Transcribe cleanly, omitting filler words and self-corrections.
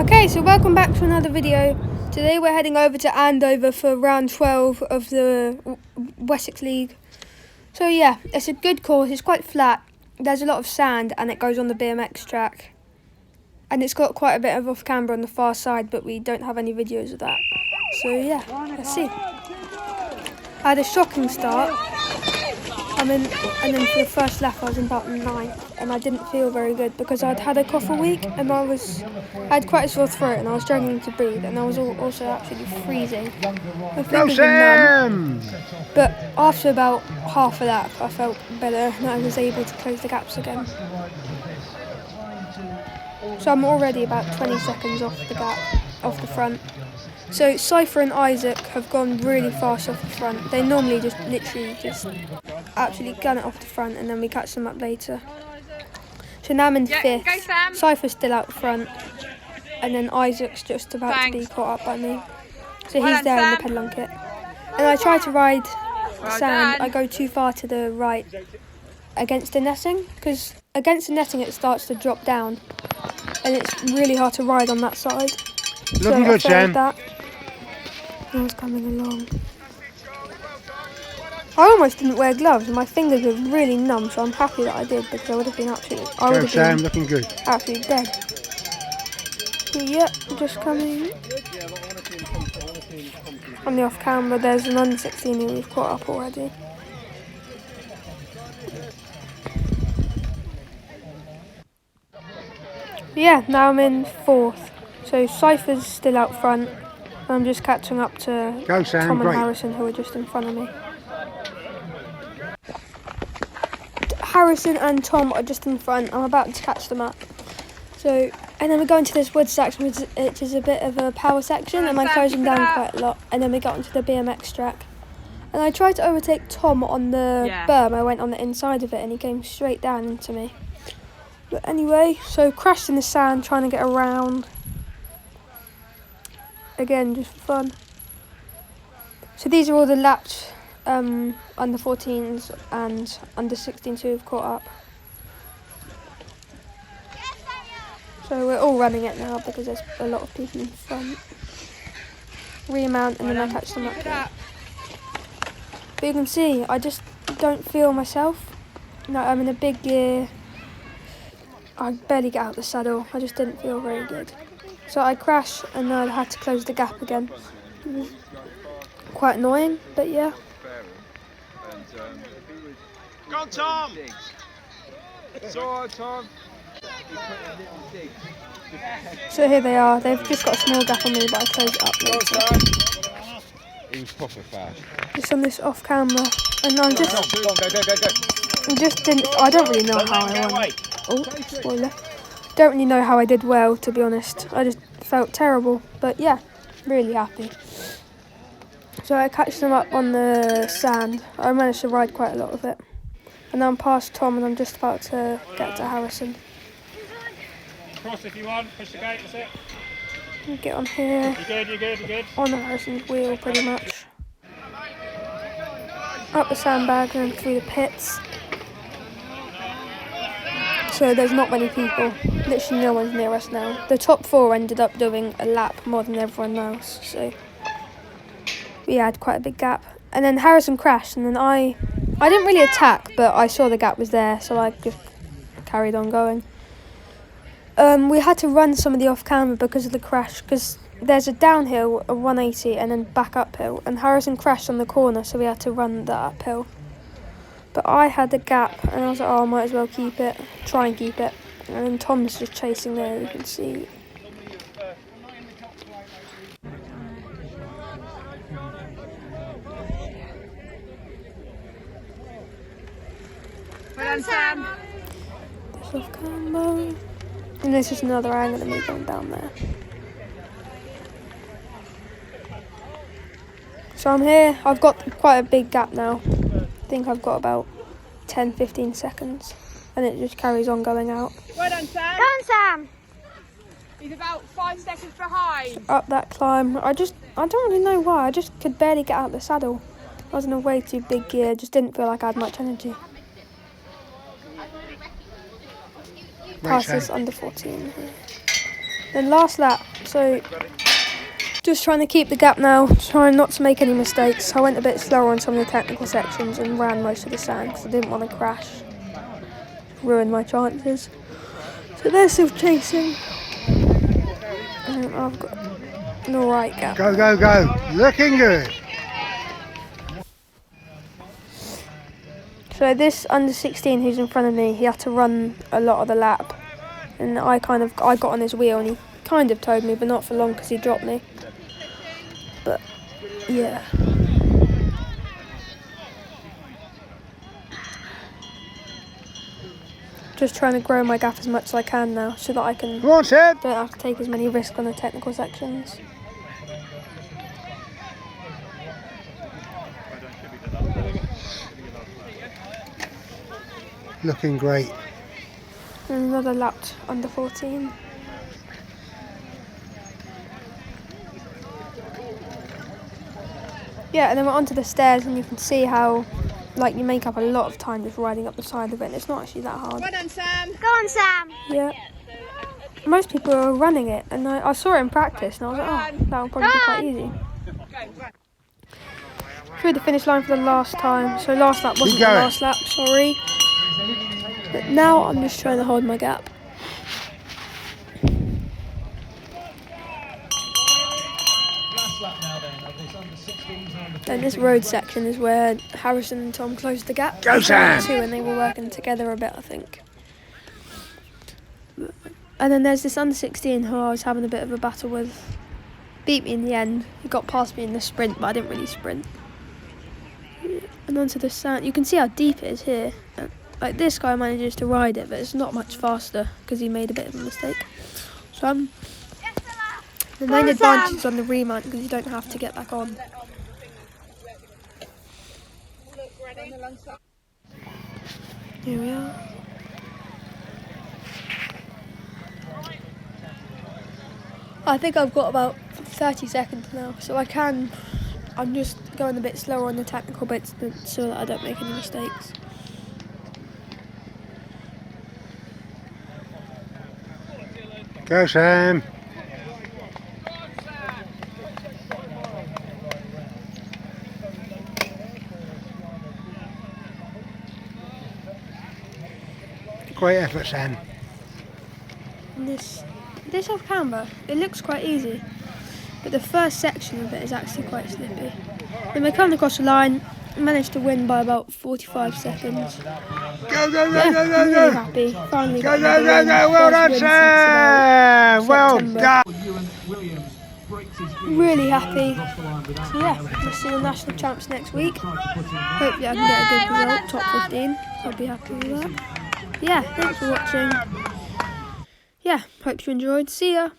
Okay, so welcome back to another video. Today we're heading over to Andover for round 12 of the Wessex League. So yeah, it's a good course, it's quite flat, there's a lot of sand and it goes on the BMX track. And it's got quite a bit of off-camber on the far side, but we don't have any videos of that. So yeah, let's see. I had a shocking start. And then for the first lap I was in about 9th and I didn't feel very good because I'd had a cough a week and I had quite a sore throat and I was struggling to breathe and I was also absolutely freezing. My fingers were numb. But after about half a lap I felt better and I was able to close the gaps again. So I'm already about 20 seconds off the front. So Cypher and Isaac have gone really fast off the front. They normally just absolutely gun it off the front and then we catch them up later. So now I'm in 5th. Cypher's still out front and then Isaac's just about to be caught up by me. So he's there in the pedalon kit. And I try to ride the sand. I go too far to the right against the netting because against the netting it starts to drop down and it's really hard to ride on that side. Looking good, Sam. I was coming along. I almost didn't wear gloves and my fingers were really numb, so I'm happy that I did because I would have been looking good. Absolutely dead. Yep, just coming. On the off camera there's an under 16 who we've caught up already. Yeah, now I'm in 4th. So Cypher's still out front. I'm just catching up to Tom and Harrison who are just in front of me. Harrison and Tom are just in front. I'm about to catch them up. So, and then we're going to this wood section, which is a bit of a power section, and I'm closing down quite a lot. And then we got onto the BMX track. And I tried to overtake Tom on the berm. I went on the inside of it and he came straight down into me. But anyway, so crashed in the sand trying to get around. Again, just for fun. So these are all the laps under 14s and under 16s who have caught up. So we're all running it now because there's a lot of people in front. Remount and then I catch them up here. But you can see, I just don't feel myself. No, I'm in a big gear. I barely get out the saddle. I just didn't feel very good. So I crashed and then I had to close the gap again. It was quite annoying, but yeah. Go on, Tom! It's alright, Tom. So here they are. They've just got a small gap on me, but I closed it up later. He was proper fast. Just on this off camera, and I don't really know how I won. Oh, spoiler. Don't really know how I did well, to be honest. I just felt terrible, but yeah, really happy. So I catched them up on the sand. I managed to ride quite a lot of it. And now I'm past Tom and I'm just about to get to Harrison. Cross if you want, push the gate, that's it. Get on here. You're good. On Harrison's wheel, pretty much. Up the sandbag and through the pits. So there's not many people. Literally no one's near us now. The top 4 ended up doing a lap more than everyone else, so we had quite a big gap. And then Harrison crashed, and then I didn't really attack, but I saw the gap was there, so I just carried on going. We had to run some of the off-camera because of the crash, because there's a downhill, a 180, and then back uphill, and Harrison crashed on the corner, so we had to run that uphill. But I had the gap, and I was like, oh, I might as well try and keep it. And then Tom's just chasing there, you can see. Well done, Sam. This off camera. And there's just another angle of me going down there. So I'm here. I've got quite a big gap now. I think I've got about 10-15 seconds. And it just carries on going out. Well done, Sam. Go on, Sam. He's about 5 seconds behind. Up that climb. I don't really know why. I just could barely get out the saddle. I was in a way too big gear. Just didn't feel like I had much energy. Past this under 14 here. Then last lap, so just trying to keep the gap now, trying not to make any mistakes. I went a bit slower on some of the technical sections and ran most of the sand because I didn't want to crash, ruin my chances. So they're still chasing, and I've got an alright gap. Go, go, go. Looking good. So this under 16 who's in front of me, he had to run a lot of the lap, and I got on his wheel and he kind of towed me, but not for long because he dropped me. But yeah. Just trying to grow my gap as much as I can now, so that I can Come on, Seb. don't have to take as many risks on the technical sections. Looking great. And another lap under 14. Yeah, and then we're onto the stairs, and you can see how, like, you make up a lot of time just riding up the side of it, and it's not actually that hard. Well done, Sam. Go on, Sam. Yeah. Most people are running it, and I saw it in practice, and I was like, oh, that will probably be quite easy. Through the finish line for the last time. So last lap wasn't the going. last lap, sorry. But now I'm just trying to hold my gap. And this road section is where Harrison and Tom closed the gap. Go, Sam! Too, and they were working together a bit, I think. And then there's this under 16 who I was having a bit of a battle with. Beat me in the end. He got past me in the sprint, but I didn't really sprint. And onto the sand. You can see how deep it is here. Like, this guy manages to ride it, but it's not much faster because he made a bit of a mistake. So the main advantage is on the remount because you don't have to get back on. Here we are. I think I've got about 30 seconds now, so I'm just going a bit slower on the technical bits so that I don't make any mistakes. Go, Sam. Great effort, Sam. And this off camera, it looks quite easy, but the first section of it is actually quite slippy. Then we come across the line, managed to win by about 45 seconds. Go, go, go, Yeah, go, go, I'm go. really happy. Finally Go, got go, another go, win. go. Well First done, win since Sam. about Well September. done. Really happy. So yeah, we'll see the national champs next week. Hopefully I can get a good result, top 15. I'll be happy with that. Yeah, thanks for watching. Yeah, hope you enjoyed. See ya.